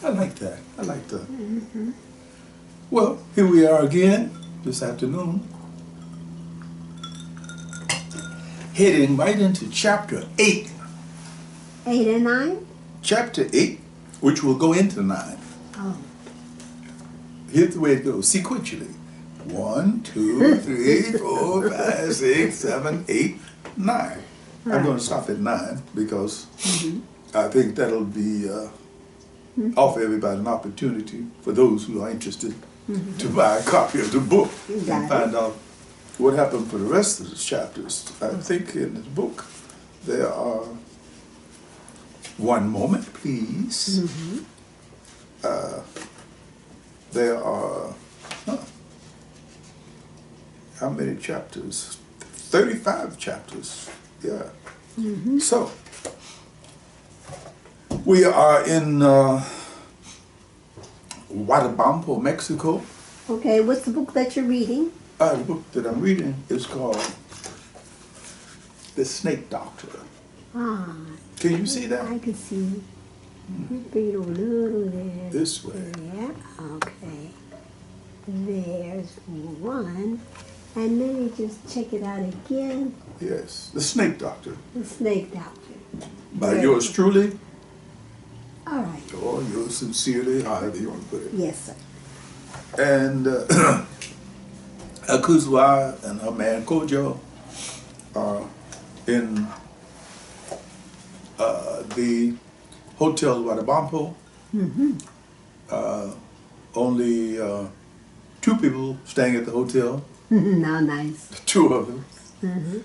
I like that. I like that. Well, here we are again this afternoon, heading right into chapter 8. 8 and 9? Chapter 8, which will go into 9. Oh. Here's the way it goes, sequentially. 1, 2, 3, 4, 5, 6, 7, 8, 9. Right. I'm going to stop at 9 because I think that'll be offer everybody an opportunity for those who are interested to buy a copy of the book and find out what happened for the rest of the chapters. I think in the book there are, one moment please, there are, how many chapters? 35 chapters, yeah. So, we are in Huatabampo, Mexico. Okay, what's the book that you're reading? The book that I'm reading is called The Snake Doctor. Ah. Can you see that? I can see. Read a little there. This way. There. Okay. There's one. And let me just check it out again. Yes, The Snake Doctor. The Snake Doctor. By yours truly, All right. or yours sincerely, however you want to put it. Yes, sir. And Akosua and her man Kojo are in the Hotel Huatabampo. Only 2 people staying at the hotel. Now nice. 2 of them.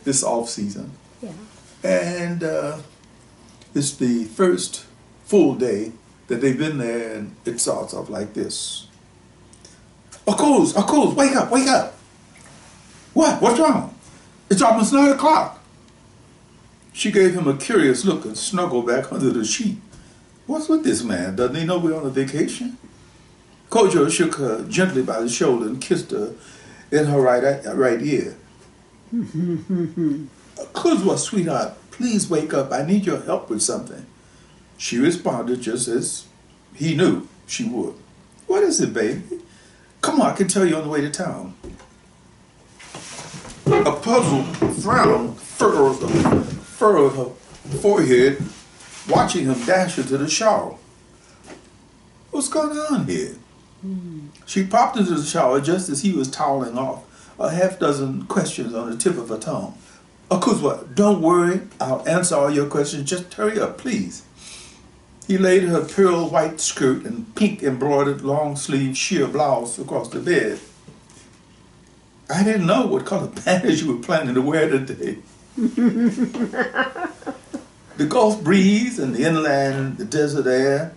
This off season. Yeah. And it's the first full day that they've been there, and it starts off like this. Akos, wake up, wake up. What? What's wrong? It's almost 9 o'clock. She gave him a curious look and snuggled back under the sheet. What's with this man? Doesn't he know we're on a vacation? Kojo shook her gently by the shoulder and kissed her in her right ear. Akosua, sweetheart, please wake up. I need your help with something. She responded just as he knew she would. What is it, baby? Come on, I can tell you on the way to town. A puzzled frown furrowed her forehead, watching him dash into the shower. What's going on here? She popped into the shower just as he was toweling off, a half-dozen questions on the tip of her tongue. Akosua, don't worry, I'll answer all your questions. Just hurry up, please. He laid her pearl white skirt and pink embroidered long-sleeved sheer blouse across the bed. I didn't know what color panties you were planning to wear today. The Gulf breeze and the inland, the desert air,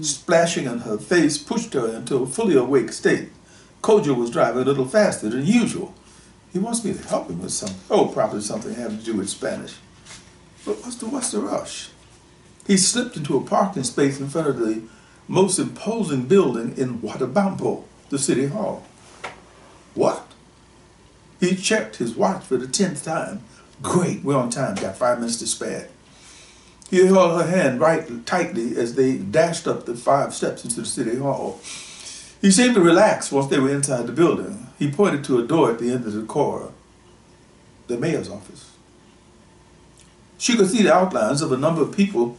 splashing on her face pushed her into a fully awake state. Kojo was driving a little faster than usual. He wants me to help him with something. Oh, probably something having to do with Spanish. But what's the rush? He slipped into a parking space in front of the most imposing building in Huatabampo, the city hall. What? He checked his watch for the 10th time. Great, we're on time, got 5 minutes to spare. He held her hand right tightly as they dashed up the 5 steps into the city hall. He seemed to relax once they were inside the building. He pointed to a door at the end of the corridor, the mayor's office. She could see the outlines of a number of people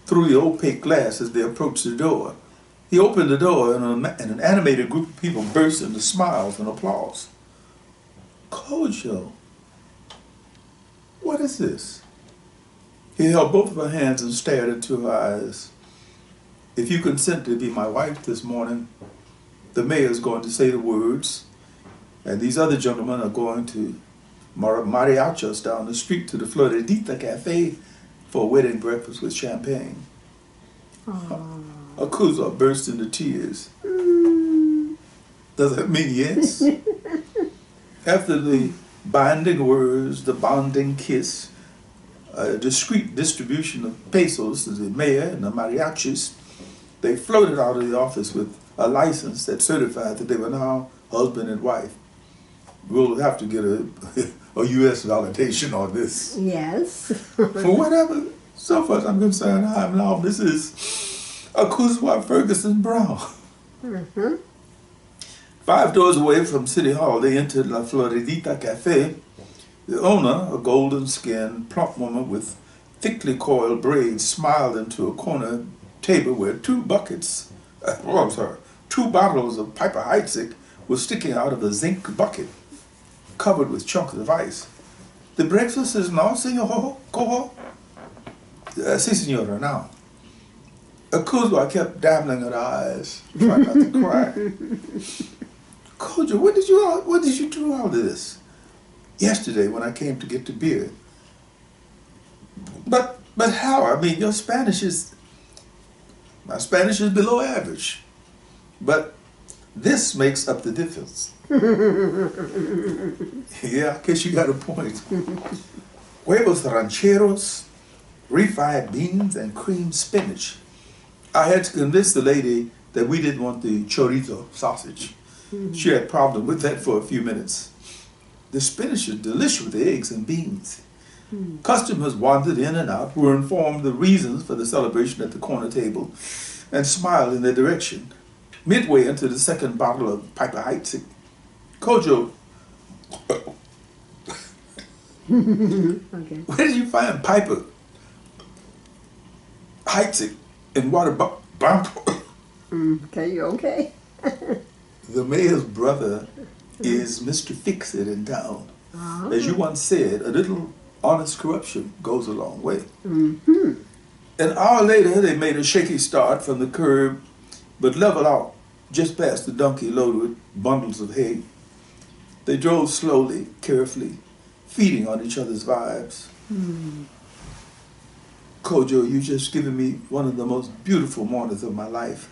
through the opaque glass as they approached the door. He opened the door and an animated group of people burst into smiles and applause. Kojo, what is this? He held both of her hands and stared into her eyes. If you consent to be my wife this morning, the mayor is going to say the words, and these other gentlemen are going to mariachi us down the street to the Floridita Cafe for a wedding breakfast with champagne. Akosua burst into tears. Does that mean yes? After the binding words, the bonding kiss, a discreet distribution of pesos to the mayor and the mariachis, they floated out of the office with a license that certified that they were now husband and wife. We'll have to get a U.S. validation on this. Yes. For whatever, so far as I'm concerned, this is Akosua Ferguson Brown. Mm-hmm. 5 doors away from City Hall, they entered La Floridita Cafe. The owner, a golden-skinned, plump woman with thickly coiled braids, smiled into a corner table where 2 bottles of Piper Heidsieck were sticking out of a zinc bucket covered with chunks of ice. The breakfast is now, Senor Kojo? Si, senora, now. Akosua kept dabbling her eyes, trying not to cry. Kojo, when did you do all this? Yesterday when I came to get the beer. But how? I mean, my Spanish is below average. But this makes up the difference. Yeah, I guess you got a point. Huevos rancheros, refried beans, and creamed spinach. I had to convince the lady that we didn't want the chorizo sausage. She had a problem with that for a few minutes. The spinach is delicious with the eggs and beans. Customers wandered in and out, were informed the reasons for the celebration at the corner table, and smiled in their direction. Midway into the second bottle of Piper Heidsieck, Kojo, Okay. where did you find Piper Heidsieck in Huatabampo? Okay, you okay? The mayor's brother is Mr. Fix-It in town. Oh. As you once said, a little honest corruption goes a long way. Mm-hmm. An hour later, they made a shaky start from the curb, but leveled out just past the donkey loaded with bundles of hay. They drove slowly, carefully, feeding on each other's vibes. Kojo, you just given me one of the most beautiful mornings of my life.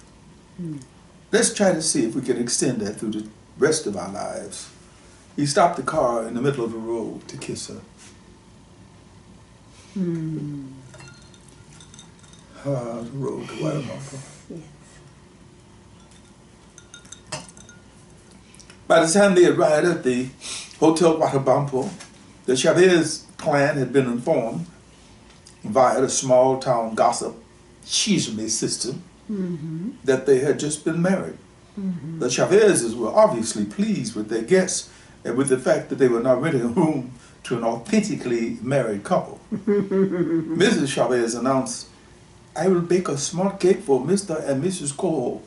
Let's try to see if we can extend that through the rest of our lives. He stopped the car in the middle of the road to kiss her. The road to Huatabampo. Yes. By the time they arrived at the Hotel Huatabampo, the Chavez clan had been informed via the small town gossip chisme system that they had just been married. The Chavezes were obviously pleased with their guests and with the fact that they were now renting a room to an authentically married couple. Mrs. Chavez announced, "I will bake a small cake for Mr. and Mrs. Kojo."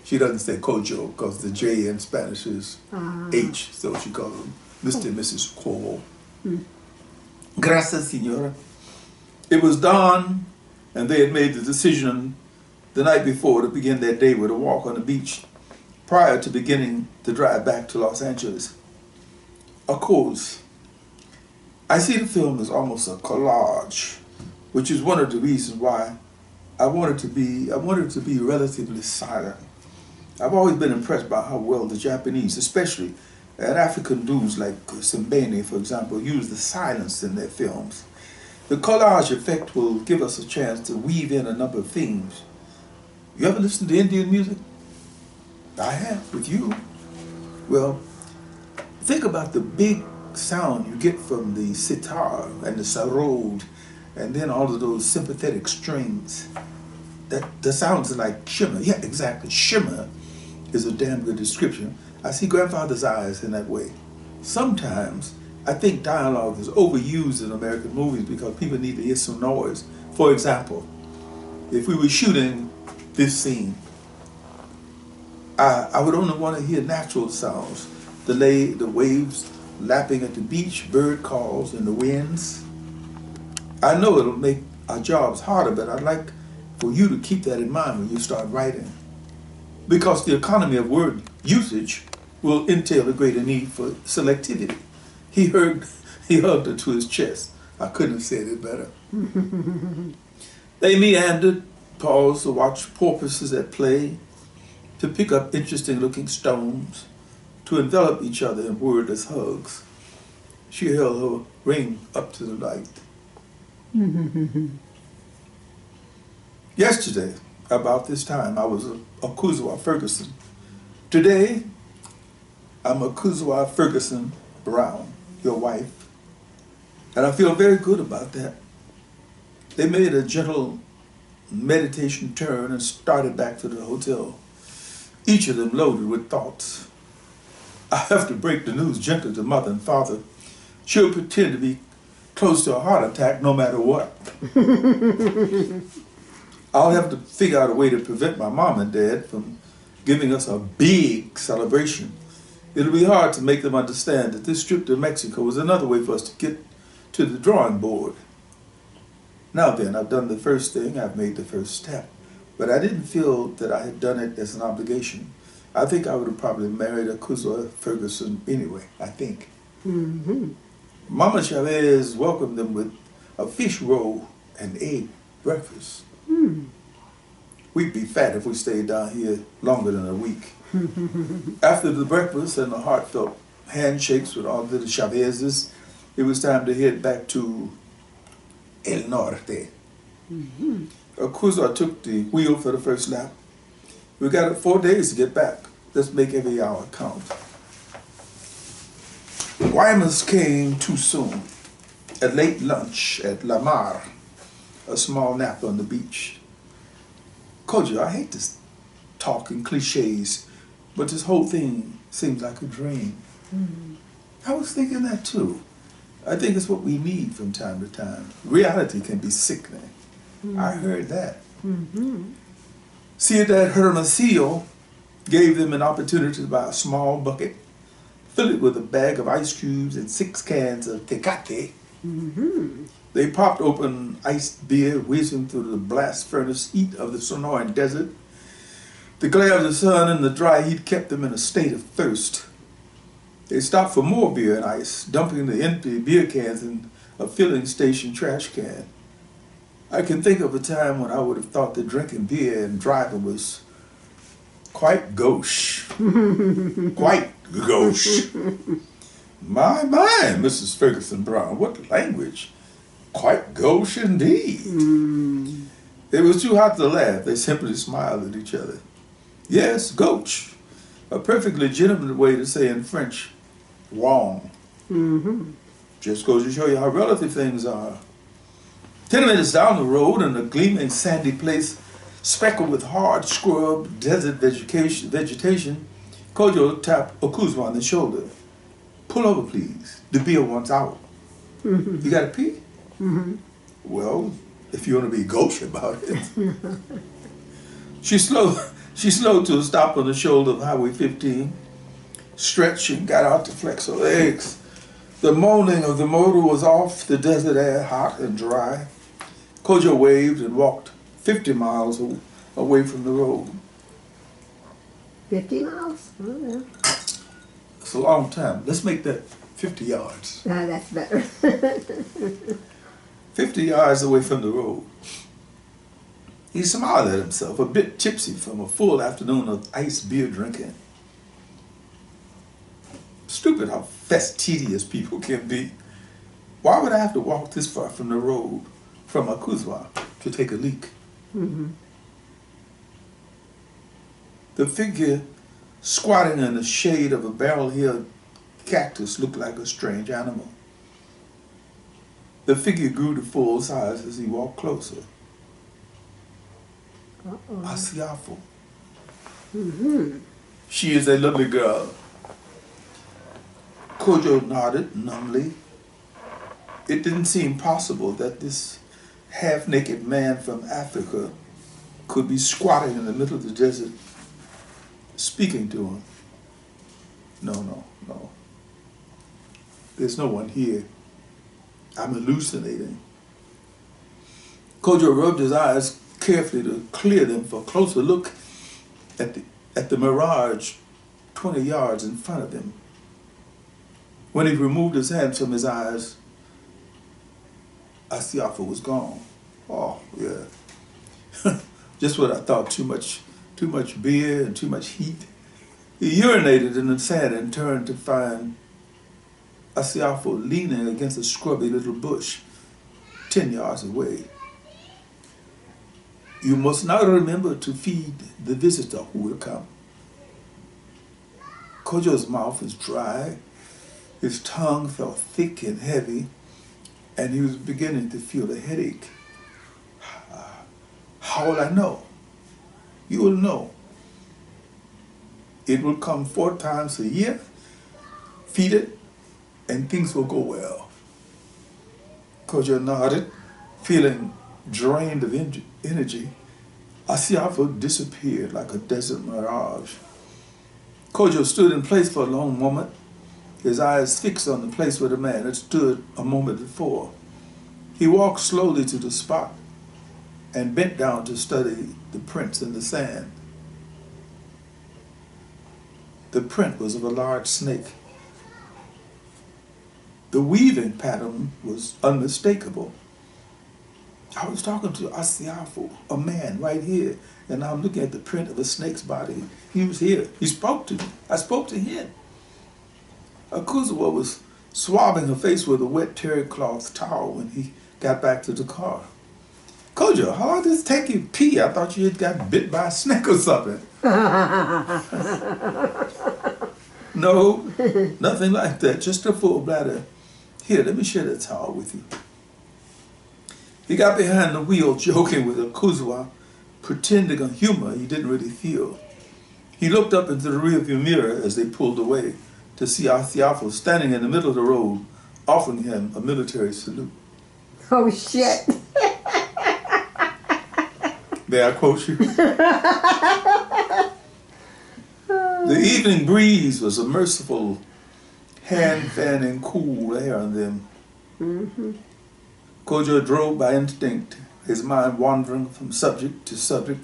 She doesn't say Kojo because the J in Spanish is H, so she calls them Mr. and Mrs. Kojo. Gracias, senora. It was dawn, and they had made the decision the night before to begin their day with a walk on the beach prior to beginning the drive back to Los Angeles. Of course, I see the film as almost a collage, which is one of the reasons why I wanted to be relatively silent. I've always been impressed by how well the Japanese, especially African dudes like Simbene, for example, use the silence in their films. The collage effect will give us a chance to weave in a number of themes. You ever listen to Indian music? I have, with you. Well, think about the big sound you get from the sitar and the sarod, and then all of those sympathetic strings. The sounds are like shimmer. Yeah, exactly. Shimmer is a damn good description. I see grandfather's eyes in that way. Sometimes I think dialogue is overused in American movies because people need to hear some noise. For example, if we were shooting this scene, I would only want to hear natural sounds. The waves lapping at the beach, bird calls, and the winds. I know it'll make our jobs harder, but I'd like for you to keep that in mind when you start writing. Because the economy of word usage will entail a greater need for selectivity. He hugged her to his chest. I couldn't have said it better. They meandered, paused to watch porpoises at play, to pick up interesting looking stones, to envelop each other in wordless hugs. She held her ring up to the light. Yesterday, about this time, I was Akosua Ferguson. Today, I'm Akosua Ferguson Brown, your wife. And I feel very good about that. They made a gentle meditation turn and started back to the hotel, each of them loaded with thoughts. I have to break the news gently to mother and father. She'll pretend to be close to a heart attack no matter what. I'll have to figure out a way to prevent my mom and dad from giving us a big celebration. It'll be hard to make them understand that this trip to Mexico is another way for us to get to the drawing board. Now then, I've done the first thing, I've made the first step, but I didn't feel that I had done it as an obligation. I think I would have probably married Akosua Ferguson anyway, I think. Mm-hmm. Mama Chavez welcomed them with a fish roll and egg breakfast. Mm. We'd be fat if we stayed down here longer than a week. After the breakfast and the heartfelt handshakes with all the Chavezes, it was time to head back to El Norte. Mm-hmm. Akosua took the wheel for the first lap. We got 4 days to get back. Let's make every hour count. Guaymas came too soon. A late lunch at La Mar, a small nap on the beach. Kojo, I hate to talk in cliches, but this whole thing seems like a dream. Mm-hmm. I was thinking that too. I think it's what we need from time to time. Reality can be sickening. Mm-hmm. I heard that. Mm-hmm. Ciudad Hermosillo gave them an opportunity to buy a small bucket, fill it with a bag of ice cubes and 6 cans of tecate. Mm-hmm. They popped open iced beer, whizzing through the blast furnace heat of the Sonoran desert. The glare of the sun and the dry heat kept them in a state of thirst. They stopped for more beer and ice, dumping the empty beer cans in a filling station trash can. I can think of a time when I would have thought that drinking beer and driving was quite gauche. Quite gauche. My, Mrs. Ferguson Brown, what language. Quite gauche indeed. Mm. It was too hot to laugh. They simply smiled at each other. Yes, gauche. A perfectly legitimate way to say in French, wrong. Mm-hmm. Just goes to show you how relative things are. 10 minutes down the road in a gleaming sandy place speckled with hard scrub desert vegetation, Kojo tapped Akosua on the shoulder. Pull over, please. The beer wants out. Mm-hmm. You got to pee? Mm-hmm. Well, if you want to be gauche about it. She slowed to a stop on the shoulder of Highway 15, stretched and got out to flex her legs. The moaning of the motor was off, the desert air hot and dry. Kojo waved and walked 50 miles away from the road. 50 miles? Oh, yeah. It's a long time. Let's make that 50 yards. That's better. 50 yards away from the road. He smiled at himself, a bit tipsy from a full afternoon of iced beer drinking. Stupid how fastidious people can be. Why would I have to walk this far from the road, from Akosua, to take a leak? Mm-hmm. The figure squatting in the shade of a barrel-hilled cactus looked like a strange animal. The figure grew to full size as he walked closer. Uh-oh. Asiafo. Mm-hmm. She is a lovely girl. Kojo nodded numbly. It didn't seem possible that this half-naked man from Africa could be squatting in the middle of the desert, speaking to him. No. There's no one here. I'm hallucinating. Kojo rubbed his eyes carefully to clear them for a closer look at the mirage 20 yards in front of him. When he removed his hands from his eyes, Asiafo was gone. Oh, yeah. Just what I thought, too much beer and too much heat. He urinated in the sand and turned to find Asiafo leaning against a scrubby little bush 10 yards away. You must now remember to feed the visitor who will come. Kojo's mouth was dry, his tongue felt thick and heavy, and he was beginning to feel a headache. How will I know? You will know. It will come 4 times a year, feed it, and things will go well. Kojo nodded, feeling drained of energy. Asiafo disappeared like a desert mirage. Kojo stood in place for a long moment, his eyes fixed on the place where the man had stood a moment before. He walked slowly to the spot and bent down to study the prints in the sand. The print was of a large snake. The weaving pattern was unmistakable. I was talking to Asiafo, a man right here, and I'm looking at the print of a snake's body. He was here. He spoke to me. I spoke to him. Akosua was swabbing her face with a wet terry cloth towel when he got back to the car. Kojo, how long did it take you to pee? I thought you had got bit by a snake or something. No, nothing like that. Just a full bladder. Here, let me share the towel with you. He got behind the wheel, joking with Akosua, pretending a humor he didn't really feel. He looked up into the rearview mirror as they pulled away to see Asiafo standing in the middle of the road, offering him a military salute. Oh, shit. May I quote you? The evening breeze was a merciful hand-fanning cool air on them. Mm-hmm. Kojo drove by instinct, his mind wandering from subject to subject.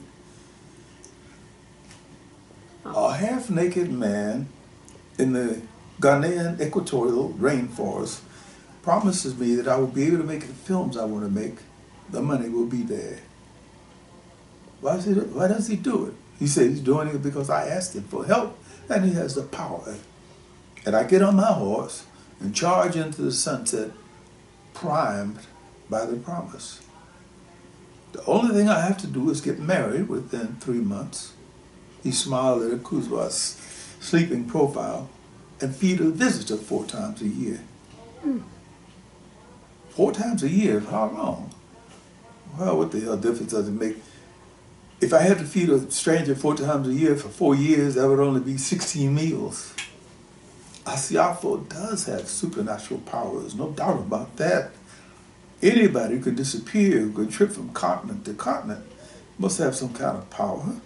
A half-naked man in the Ghanaian Equatorial Rainforest promises me that I will be able to make the films I want to make. The money will be there. Why does he do it? He said he's doing it because I asked him for help and he has the power. And I get on my horse and charge into the sunset, primed by the promise. The only thing I have to do is get married within 3 months. He smiled at Akosua's sleeping profile and feed a visitor 4 times a year. 4 times a year, how long? Well, what the hell difference does it make? If I had to feed a stranger 4 times a year for 4 years, that would only be 16 meals. Asiafo does have supernatural powers, no doubt about that. Anybody who could disappear, who could trip from continent to continent, must have some kind of power.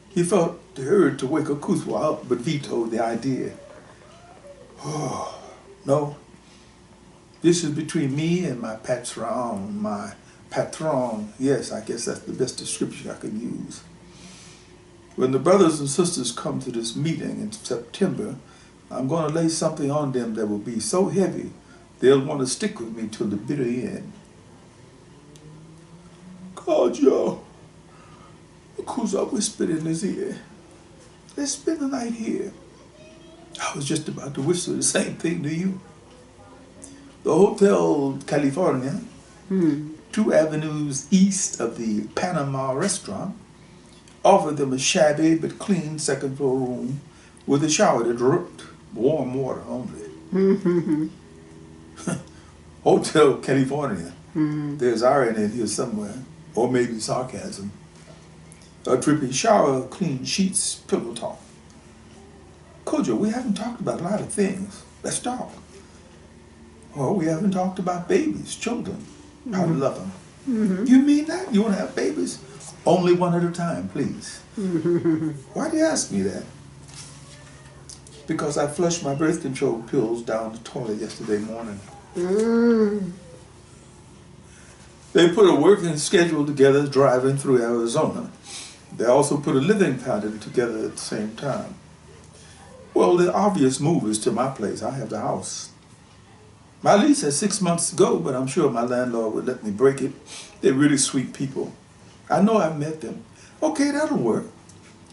He felt the urge to wake Akosua up, but vetoed the idea. Oh, no. This is between me and my patron, Yes, I guess that's the best description I can use. When the brothers and sisters come to this meeting in September, I'm going to lay something on them that will be so heavy, they'll want to stick with me till the bitter end. Kojo, Akosua whispered in his ear, let's spend the night here. I was just about to whisper the same thing to you. The Hotel California, 2 avenues east of the Panama restaurant, offered them a shabby but clean 2nd floor room with a shower that dripped warm water only. Hotel California. There's irony in here somewhere, or maybe sarcasm. A drippy shower, clean sheets, pillow talk. Kojo, we haven't talked about a lot of things. Let's talk. Well, we haven't talked about babies, children. How to love them. You mean that? You want to have babies? Only one at a time, please. Why do you ask me that? Because I flushed my birth control pills down the toilet yesterday morning. They put a working schedule together driving through Arizona. They also put a living pattern together at the same time. Well, the obvious move is to my place. I have the house. My lease has 6 months to go, but I'm sure my landlord would let me break it. They're really sweet people. I know I've met them. Okay, that'll work.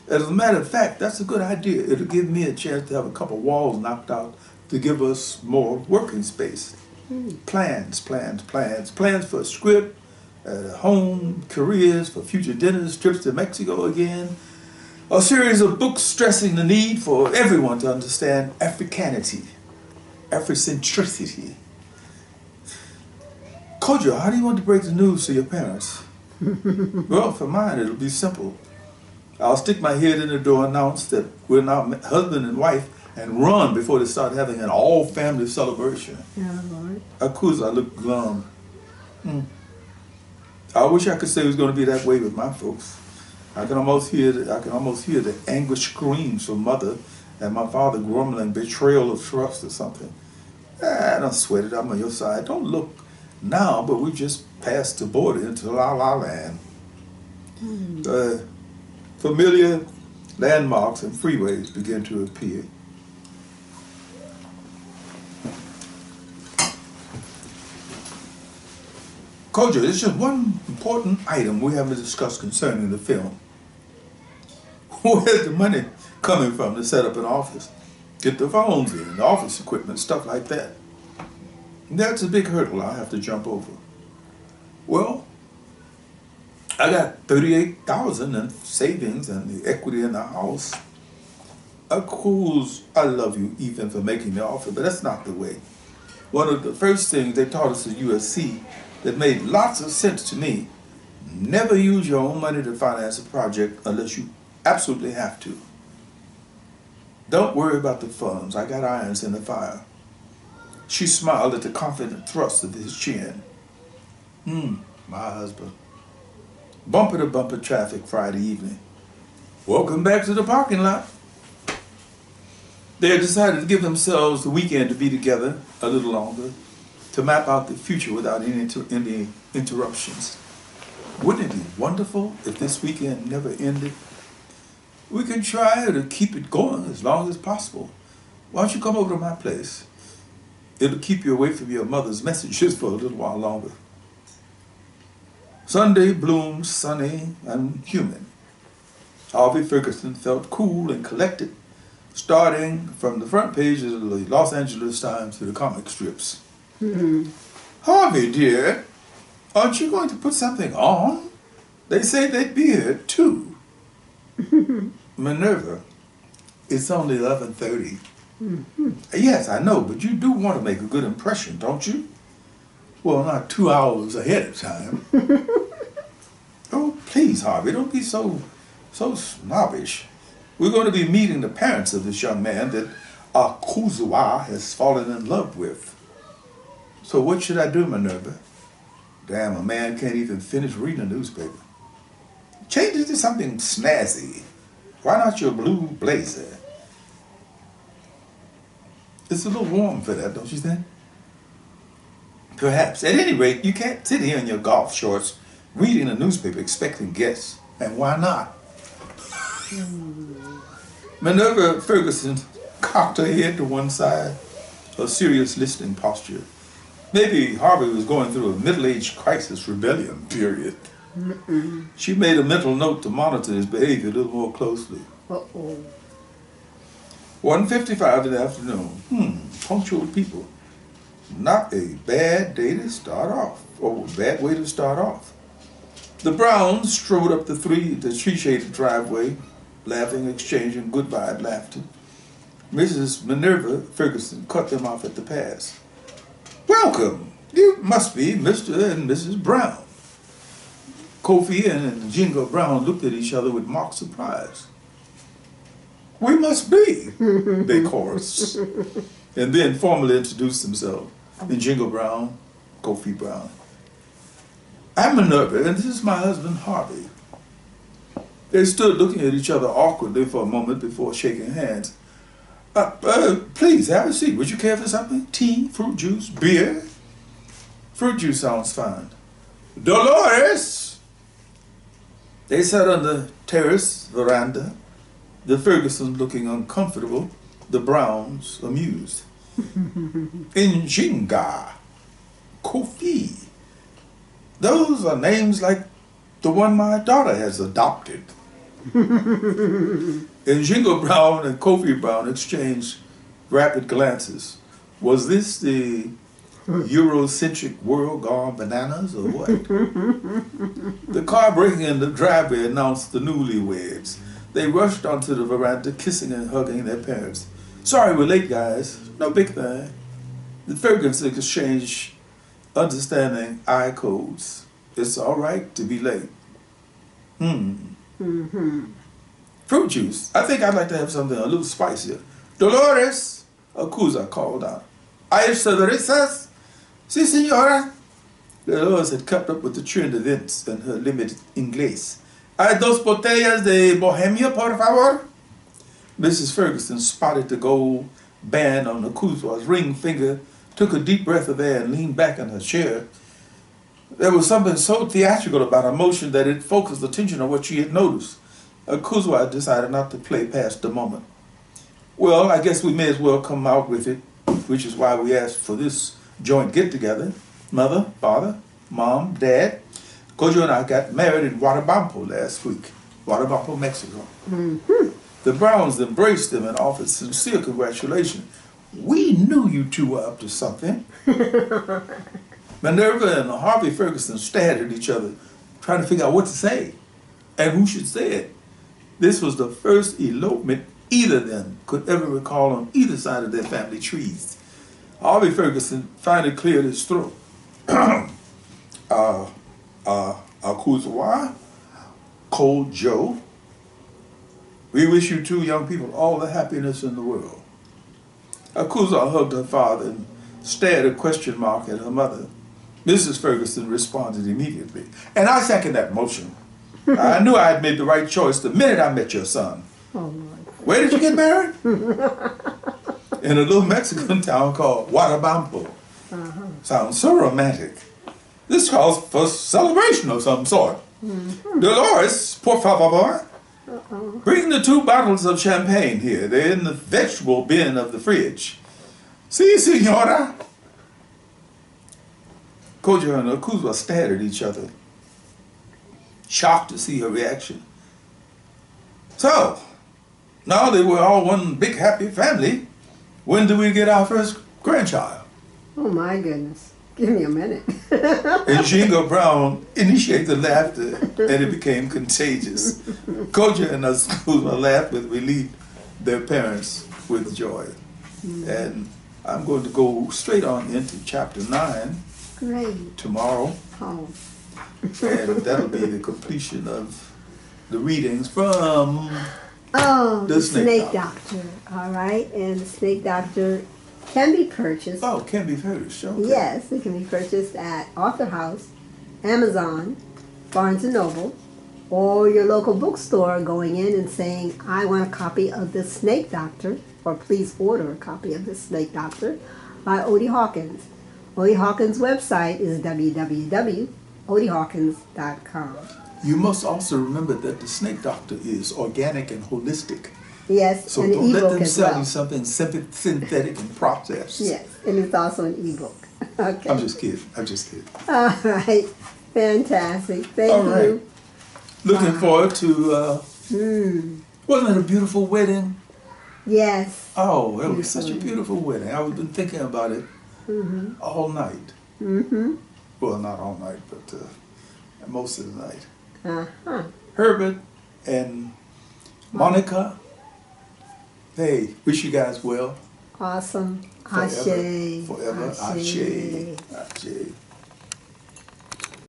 As a matter of fact, that's a good idea. It'll give me a chance to have a couple walls knocked out to give us more working space. Plans for a script, home, careers, for future dinners, trips to Mexico again. A series of books stressing the need for everyone to understand Africanity, Afrocentricity. Kojo, how do you want to break the news to your parents? Well, for mine, it'll be simple. I'll stick my head in the door, announce that we're now husband and wife, and run before they start having an all-family celebration. Oh, Lord. Akosua looked glum. I wish I could say it was going to be that way with my folks. I can almost hear the anguished screams from mother and my father grumbling betrayal of trust or something. Don't sweat it. I'm on your side. Don't look now, but we just passed the border into La La Land. Familiar landmarks and freeways begin to appear. Kojo, there's just one important item we haven't discussed concerning the film. Where's the money coming from to set up an office? Get the phones in, the office equipment, stuff like that. That's a big hurdle I'll have to jump over. Well, I got $38,000 in savings and the equity in the house. Of course, I love you, Ethan, for making the offer, but that's not the way. One of the first things they taught us at USC that made lots of sense to me: never use your own money to finance a project unless you absolutely have to. Don't worry about the funds. I got irons in the fire. She smiled at the confident thrust of his chin. My husband. Bumper to bumper traffic Friday evening. Welcome back to the parking lot. They had decided to give themselves the weekend to be together a little longer, to map out the future without any interruptions. Wouldn't it be wonderful if this weekend never ended? We can try to keep it going as long as possible. Why don't you come over to my place? It'll keep you away from your mother's messages for a little while longer. Sunday bloomed sunny and humid. Harvey Ferguson felt cool and collected, starting from the front pages of the Los Angeles Times to the comic strips. Harvey, dear, aren't you going to put something on? They say they'd be here too. Minerva, it's only 11:30. Yes, I know, but you do want to make a good impression, don't you? Well, not 2 hours ahead of time. Oh, please, Harvey, don't be so snobbish. We're going to be meeting the parents of this young man that Akosua has fallen in love with. So what should I do, Minerva? Damn, a man can't even finish reading a newspaper. Change it to something snazzy. Why not your blue blazer? It's a little warm for that, don't you think? Perhaps. At any rate, you can't sit here in your golf shorts reading a newspaper expecting guests. And why not? Minerva Ferguson cocked her head to one side, a serious listening posture. Maybe Harvey was going through a middle-age crisis rebellion period. She made a mental note to monitor his behavior a little more closely. 1:55 in the afternoon. Punctual people. Not a bad day to start off, or a bad way to start off. The Browns strode up the tree-shaded driveway, laughing, exchanging goodbye laughter. Mrs. Minerva Ferguson cut them off at the pass. Welcome. You must be Mr. and Mrs. Brown. Kofi and Jingo Brown looked at each other with mock surprise. We must be, they chorused, and then formally introduced themselves. And Jingo Brown, Kofi Brown. I'm Minerva, and this is my husband, Harvey. They stood looking at each other awkwardly for a moment before shaking hands. Please, have a seat. Would you care for something? Tea, fruit juice, beer? Fruit juice sounds fine. Dolores! They sat on the terrace veranda, the Fergusons looking uncomfortable, the Browns amused. Njinga, Kofi. Those are names like the one my daughter has adopted. Jingo Brown and Kofi Brown exchanged rapid glances. Was this the Eurocentric world gone bananas or what? The car breaking in the driveway announced the newlyweds. They rushed onto the veranda, kissing and hugging their parents. Sorry we're late, guys. No big thing. The Fergusons exchanged understanding eye codes. It's all right to be late. Mm-hmm. Fruit juice. I think I'd like to have something a little spicier. Dolores, Akosua called out. Ay, señoritas? Si, señora. Dolores had kept up with the trend events in her limited English. Hay dos botellas de Bohemia, por favor? Mrs. Ferguson spotted the gold band on Akosua's ring finger, took a deep breath of air, and leaned back in her chair. There was something so theatrical about her motion that it focused attention on what she had noticed. Akosua decided not to play past the moment. Well, I guess we may as well come out with it, which is why we asked for this joint get-together. Mother, father, mom, dad. Kojo and I got married in Huatabampo last week. Huatabampo, Mexico. Mm-hmm. The Browns embraced them and offered sincere congratulations. We knew you two were up to something. Minerva and Harvey Ferguson stared at each other, trying to figure out what to say and who should say it. This was the first elopement either of them could ever recall on either side of their family trees. Harvey Ferguson finally cleared his throat. Akosua, Kojo, we wish you two young people all the happiness in the world. Akosua hugged her father and stared a question mark at her mother. Mrs. Ferguson responded immediately. And I second that motion. I knew I had made the right choice the minute I met your son. Oh, Lord. Where did you get married? In a little Mexican town called Huatabampo. Sounds so romantic. This calls for celebration of some sort. Dolores, por favor. Bring the 2 bottles of champagne here. They're in the vegetable bin of the fridge. Si, señora. Kojo and Akosua stared at each other, shocked to see her reaction. So, now that we're all one big happy family, when do we get our first grandchild? Oh, my goodness. Give me a minute. And Jingo Brown initiated the laughter, and it became contagious. Kojo and Akosua laughed with relief, their parents with joy. And I'm going to go straight on into chapter 9. Great. Tomorrow. Oh. And that'll be the completion of the readings from the Snake Doctor. All right. And the Snake Doctor can be purchased. Oh, can be purchased. Okay. Yes, it can be purchased at Author House, Amazon, Barnes & Noble, or your local bookstore going in and saying, I want a copy of the Snake Doctor, or please order a copy of the Snake Doctor by Odie Hawkins. Odie Hawkins' website is www.odiehawkins.com. You must also remember that the Snake Doctor is organic and holistic. Yes, so and don't let them sell well. you something synthetic and processed. Yes, and it's also an ebook. Okay. I'm just kidding. All right. Fantastic. Thank All right. you. Looking forward to, wasn't it a beautiful wedding? Yes. Oh, it was such a beautiful wedding. I've been thinking about it all night. Well, not all night, but most of the night. Herbert and Monica, hey, wish you guys well. Awesome. Forever, Ashe. forever. Ashe. Ashe.